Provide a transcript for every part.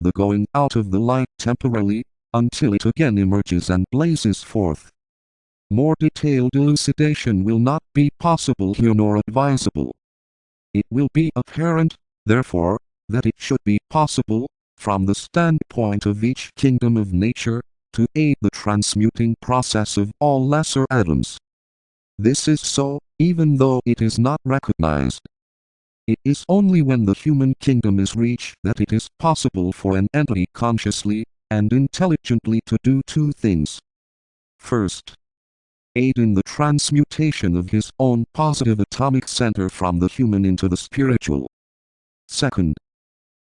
the going out of the light temporarily, until it again emerges and blazes forth. More detailed elucidation will not be possible here nor advisable. It will be apparent, therefore, that it should be possible, from the standpoint of each kingdom of nature, to aid the transmuting process of all lesser atoms. This is so, even though it is not recognized. It is only when the human kingdom is reached that it is possible for an entity consciously and intelligently to do two things. First, aid in the transmutation of his own positive atomic center from the human into the spiritual. Second,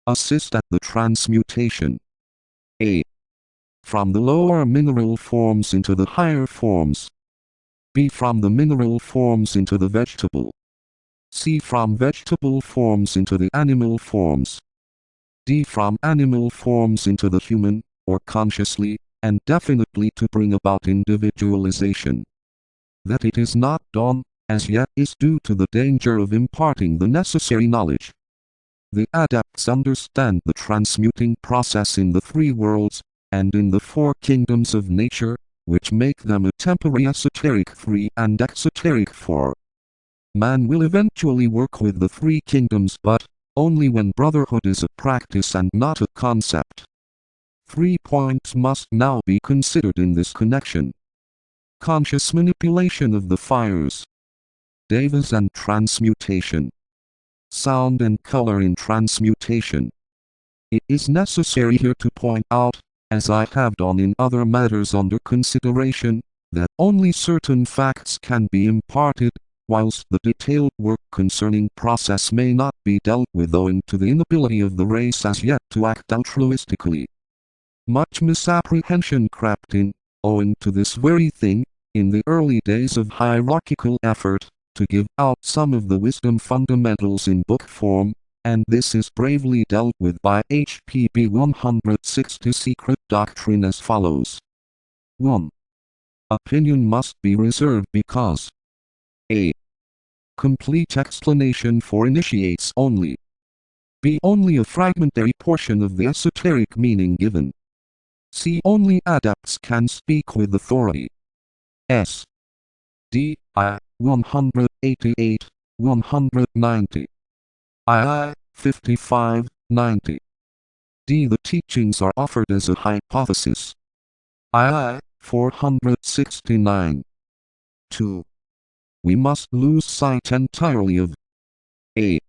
assist at the transmutation A. From the lower mineral forms into the higher forms. B. From the mineral forms into the vegetable. C. From vegetable forms into the animal forms. D. From animal forms into the human, or consciously, and definitely to bring about individualization. That it is not done, as yet, is due to the danger of imparting the necessary knowledge. The adepts understand the transmuting process in the three worlds, and in the four kingdoms of nature, which make them a temporary esoteric 3 and exoteric 4. Man will eventually work with the three kingdoms, but only when brotherhood is a practice and not a concept. 3 points must now be considered in this connection. Conscious manipulation of the fires. Devas and transmutation. Sound and color in transmutation. It is necessary here to point out, as I have done in other matters under consideration, that only certain facts can be imparted, whilst the detailed work concerning process may not be dealt with owing to the inability of the race as yet to act altruistically. Much misapprehension crept in, owing to this very thing, in the early days of hierarchical effort, to give out some of the wisdom fundamentals in book form, and this is bravely dealt with by HPB 160 Secret Doctrine as follows. 1. Opinion must be reserved because A. Complete explanation for initiates only. B. Only a fragmentary portion of the esoteric meaning given. C. Only adepts can speak with authority. S. D. I. 188, 190. II. 55, 90. D. The teachings are offered as a hypothesis. II. 469. 2. We must lose sight entirely of A.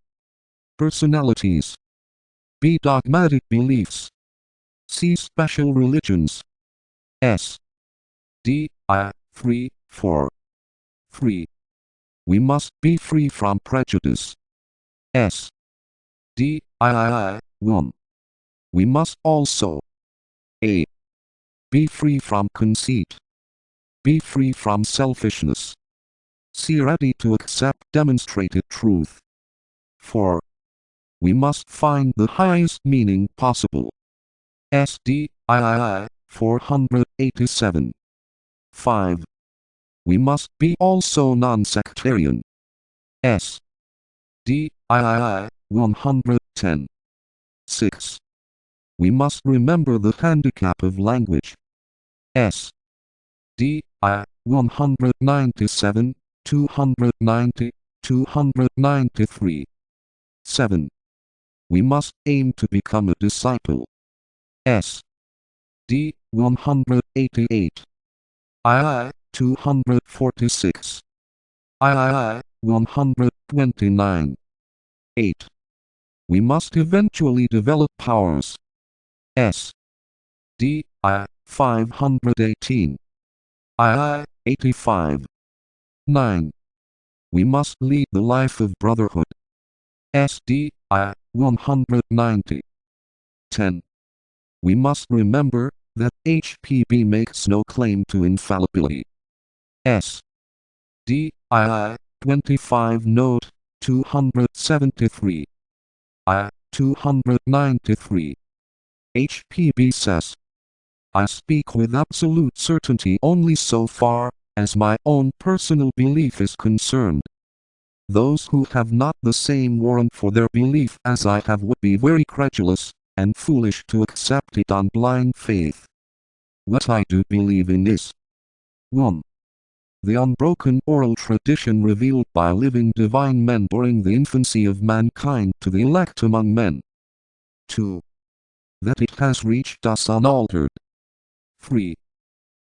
Personalities. B. Dogmatic beliefs. C. Special religions. S. D. I. 3, 4. 3. We must be free from prejudice. S. D. I. 1. We must also A. Be free from conceit. Be free from selfishness. C. Ready to accept demonstrated truth. 4. We must find the highest meaning possible. SD. I. 487. 5. We must be also non-sectarian. S. D. I. 110. 6. We must remember the handicap of language. S. D. I. 197, 290, 293. 7. We must aim to become a disciple. S. D. 188. II. 246. II. 129. 8. We must eventually develop powers. S. D. I. 518. II. 85. 9. We must lead the life of brotherhood. S. D. I. 190. 10. We must remember that HPB makes no claim to infallibility. S. D. I. 25 Note 273. I. 293. HPB says, I speak with absolute certainty only so far as my own personal belief is concerned. Those who have not the same warrant for their belief as I have would be very credulous, and foolish to accept it on blind faith. What I do believe in is 1. The unbroken oral tradition revealed by living divine men during the infancy of mankind to the elect among men. 2. That it has reached us unaltered. 3.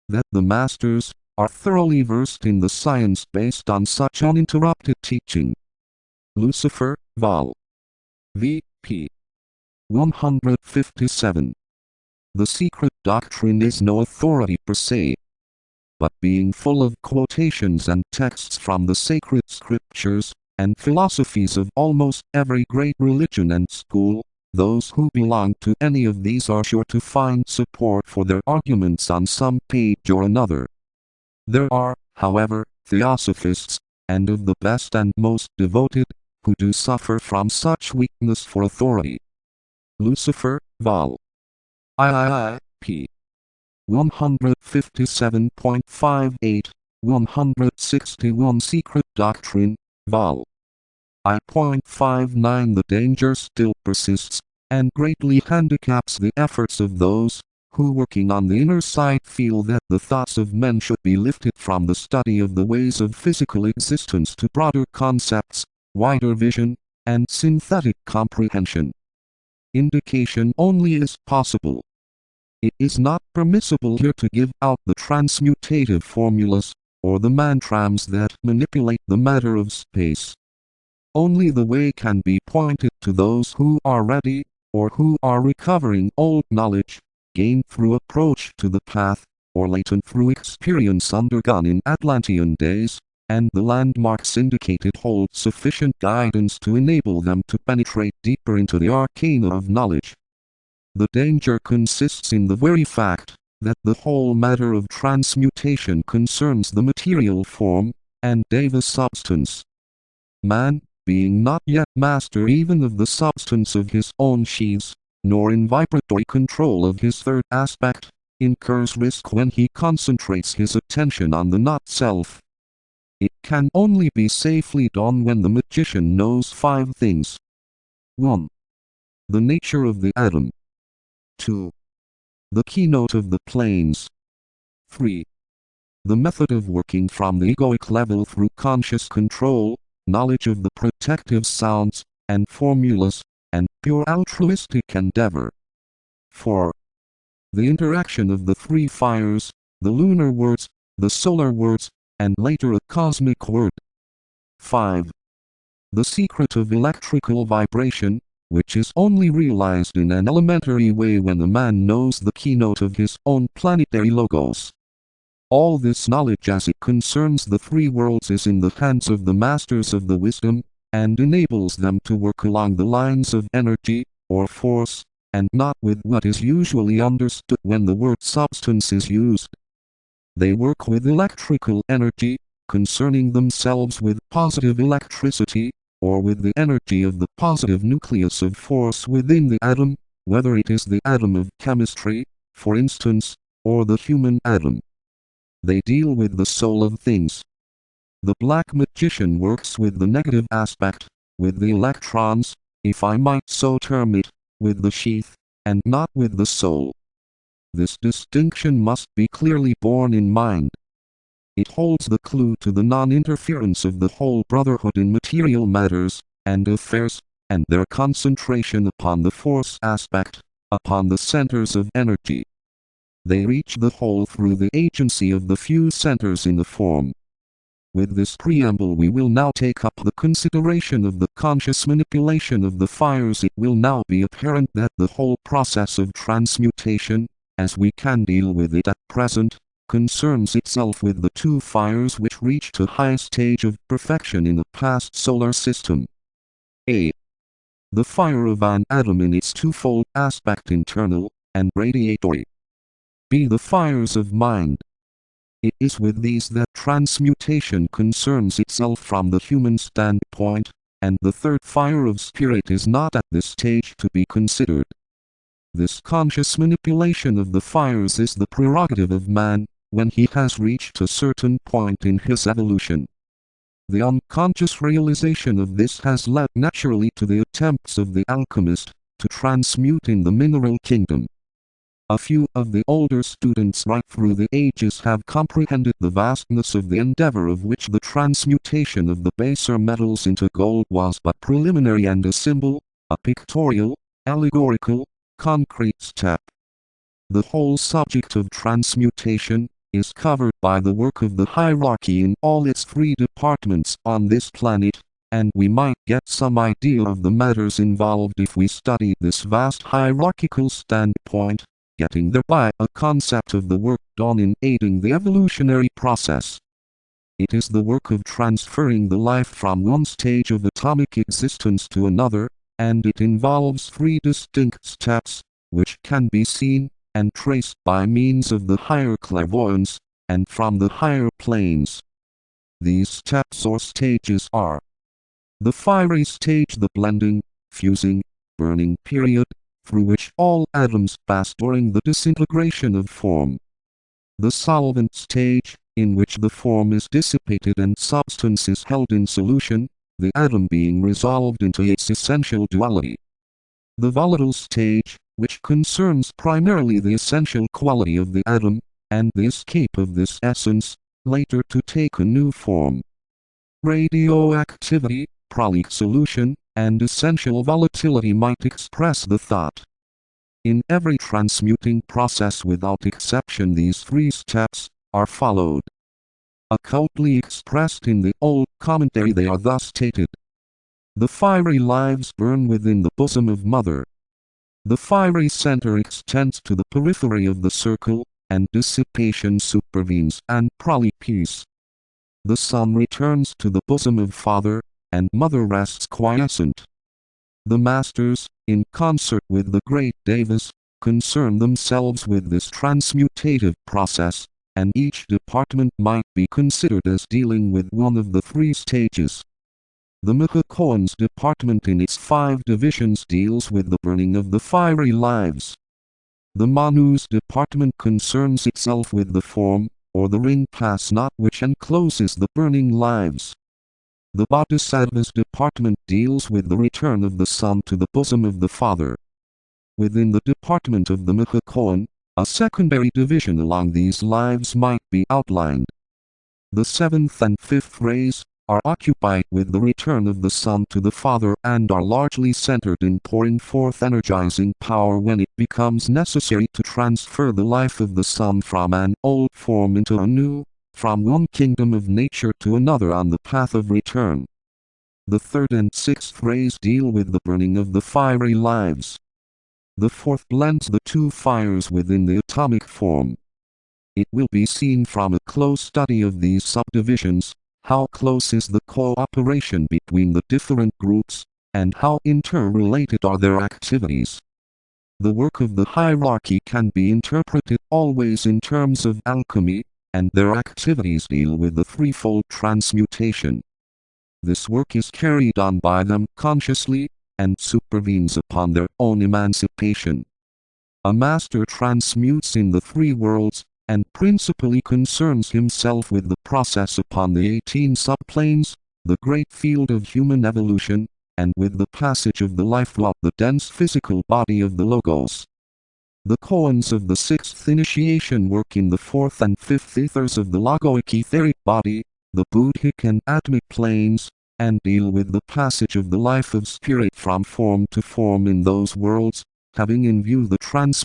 That the masters are thoroughly versed in the science based on such uninterrupted teaching. Lucifer, Vol. V. p. 157. The secret doctrine is no authority per se, but being full of quotations and texts from the sacred scriptures, and philosophies of almost every great religion and school, those who belong to any of these are sure to find support for their arguments on some page or another. There are, however, theosophists, and of the best and most devoted, who do suffer from such weakness for authority. Lucifer, Vol. p. 157.58, 161 Secret Doctrine, Vol. I.59 The danger still persists, and greatly handicaps the efforts of those, who working on the inner side feel that the thoughts of men should be lifted from the study of the ways of physical existence to broader concepts, wider vision, and synthetic comprehension. Indication only is possible. It is not permissible here to give out the transmutative formulas, or the mantrams that manipulate the matter of space. Only the way can be pointed to those who are ready, or who are recovering old knowledge, gained through approach to the path, or latent through experience undergone in Atlantean days, and the landmarks indicated hold sufficient guidance to enable them to penetrate deeper into the arcana of knowledge. The danger consists in the very fact that the whole matter of transmutation concerns the material form, and Deva substance. Man, being not yet master even of the substance of his own sheaths, nor in vibratory control of his third aspect, incurs risk when he concentrates his attention on the not-self. It can only be safely done when the magician knows 5 things. 1. The nature of the atom. 2. The keynote of the planes. 3. The method of working from the egoic level through conscious control, knowledge of the protective sounds, and formulas, and pure altruistic endeavor. 4. The interaction of the 3 fires, the lunar words, the solar words, and later a cosmic word. 5. The secret of electrical vibration, which is only realized in an elementary way when a man knows the keynote of his own planetary logos. All this knowledge as it concerns the 3 worlds is in the hands of the masters of the wisdom, and enables them to work along the lines of energy, or force, and not with what is usually understood when the word substance is used. They work with electrical energy, concerning themselves with positive electricity, or with the energy of the positive nucleus of force within the atom, whether it is the atom of chemistry, for instance, or the human atom. They deal with the soul of things. The black magician works with the negative aspect, with the electrons, if I might so term it, with the sheath, and not with the soul. This distinction must be clearly borne in mind. It holds the clue to the non-interference of the whole brotherhood in material matters, and affairs, and their concentration upon the force aspect, upon the centers of energy. They reach the whole through the agency of the few centers in the form. With this preamble we will now take up the consideration of the conscious manipulation of the fires. It will now be apparent that the whole process of transmutation, as we can deal with it at present, concerns itself with the 2 fires which reached a high stage of perfection in the past solar system. A. The fire of an atom in its twofold aspect, internal and radiatory. B. The fires of mind. It is with these that transmutation concerns itself from the human standpoint, and the 3rd fire of spirit is not at this stage to be considered. This conscious manipulation of the fires is the prerogative of man, when he has reached a certain point in his evolution. The unconscious realization of this has led naturally to the attempts of the alchemist, to transmute in the mineral kingdom. A few of the older students right through the ages have comprehended the vastness of the endeavor, of which the transmutation of the baser metals into gold was but preliminary and a symbol, a pictorial, allegorical, concrete step. The whole subject of transmutation is covered by the work of the hierarchy in all its 3 departments on this planet, and we might get some idea of the matters involved if we study this vast hierarchical standpoint, getting thereby a concept of the work done in aiding the evolutionary process. It is the work of transferring the life from one stage of atomic existence to another, and it involves 3 distinct steps, which can be seen and traced by means of the higher clairvoyance, and from the higher planes. These steps or stages are: the fiery stage, the blending, fusing, burning period, through which all atoms pass during the disintegration of form. The solvent stage, in which the form is dissipated and substance is held in solution, the atom being resolved into its essential duality. The volatile stage, which concerns primarily the essential quality of the atom, and the escape of this essence, later to take a new form. Radioactivity, prolique solution, and essential volatility might express the thought. In every transmuting process without exception, these 3 steps are followed. Occultly expressed in the old commentary, they are thus stated: the fiery lives burn within the bosom of Mother. The fiery center extends to the periphery of the circle, and dissipation supervenes and prolique peace. The sun returns to the bosom of Father, and Mother rests quiescent. The masters, in concert with the great Devas, concern themselves with this transmutative process, and each department might be considered as dealing with one of the 3 stages. The Mahachohan's department in its 5 divisions deals with the burning of the fiery lives. The Manu's department concerns itself with the form, or the ring pass knot which encloses the burning lives. The Bodhisattva's department deals with the return of the son to the bosom of the father. Within the department of the Mahachohan, a secondary division along these lives might be outlined. The 7th and 5th rays are occupied with the return of the son to the father and are largely centered in pouring forth energizing power when it becomes necessary to transfer the life of the son from an old form into a new, from one kingdom of nature to another on the path of return. The 3rd and 6th rays deal with the burning of the fiery lives. The 4th blends the 2 fires within the atomic form. It will be seen from a close study of these subdivisions, how close is the cooperation between the different groups, and how interrelated are their activities. The work of the hierarchy can be interpreted always in terms of alchemy, and their activities deal with the 3-fold transmutation. This work is carried on by them consciously, and supervenes upon their own emancipation. A master transmutes in the 3 worlds, and principally concerns himself with the process upon the 18 subplanes, the great field of human evolution, and with the passage of the life throughout the dense physical body of the Logos. The koans of the 6th initiation work in the 4th and 5th ethers of the logoic etheric body, the Buddhic and Atmic planes, and deal with the passage of the life of spirit from form to form in those worlds, having in view the transmutation